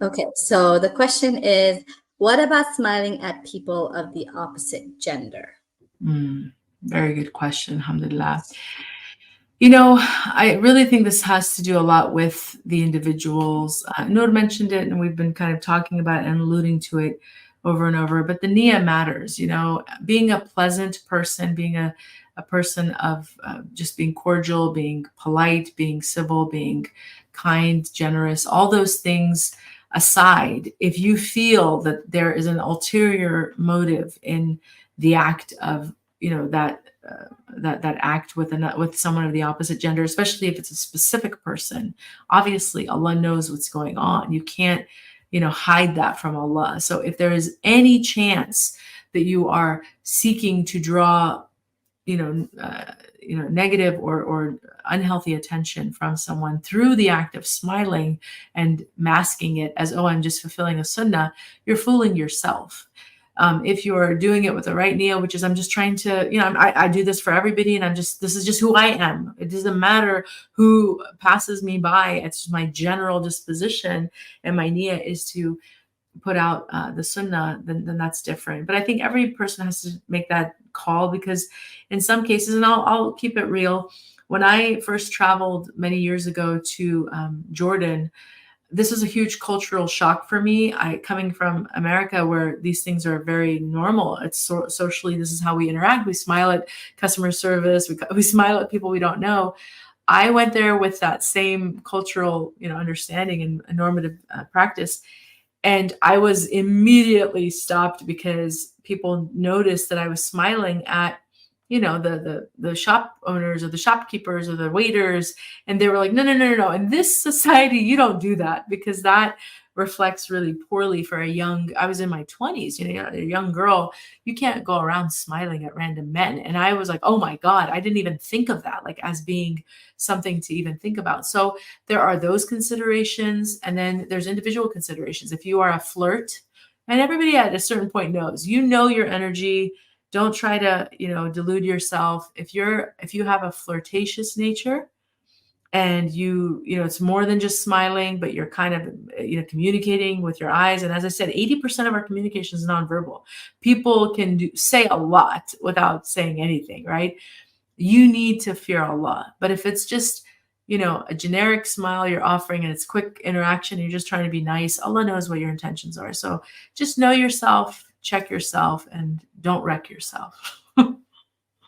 Okay, so the question is, what about smiling at people of the opposite gender? Very good question. Alhamdulillah. You know, I really think this has to do a lot with the individuals. Noor mentioned it, and we've been kind of talking about it and alluding to it over and over. But the niyyah matters. You know, being a pleasant person, being a person of just being cordial, being polite, being civil, being kind, generous, all those things aside, if you feel that there is an ulterior motive in the act of, you know, that act with someone of the opposite gender, especially if it's a specific person. Obviously, Allah knows what's going on. You can't, you know, hide that from Allah. So if there is any chance that you are seeking to draw, you know, negative or unhealthy attention from someone through the act of smiling and masking it as, oh, I'm just fulfilling a sunnah, you're fooling yourself. If you're doing it with the right niyyah, which is I'm just trying to, you know, I do this for everybody, and this is just who I am. It doesn't matter who passes me by. It's just my general disposition, and my niyyah is to put out the sunnah, then that's different. But I think every person has to make that call, because in some cases, and I'll keep it real. When I first traveled many years ago to Jordan, this was a huge cultural shock for me. I coming from America, where these things are very normal. It's socially, this is how we interact. We smile at customer service. We smile at people we don't know. I went there with that same cultural, you know, understanding and normative practice, and I was immediately stopped because people noticed that I was smiling at, you know, the shop owners or the shopkeepers or the waiters, and they were like, no, no, no, no, no. In this society, you don't do that, because that reflects really poorly for a young. I was in my 20s, you know, a young girl. You can't go around smiling at random men. And I was like, oh my God, I didn't even think of that, like, as being something to even think about. So there are those considerations, and then there's individual considerations. If you are a flirt, and everybody at a certain point knows, you know, your energy. Don't try to, you know, delude yourself. If you have a flirtatious nature, and you know, it's more than just smiling, but you're kind of, you know, communicating with your eyes. And as I said, 80% of our communication is nonverbal. People can say a lot without saying anything, right? You need to fear Allah. But if it's just, you know, a generic smile you're offering, and it's quick interaction, you're just trying to be nice, Allah knows what your intentions are. So just know yourself, check yourself, and don't wreck yourself.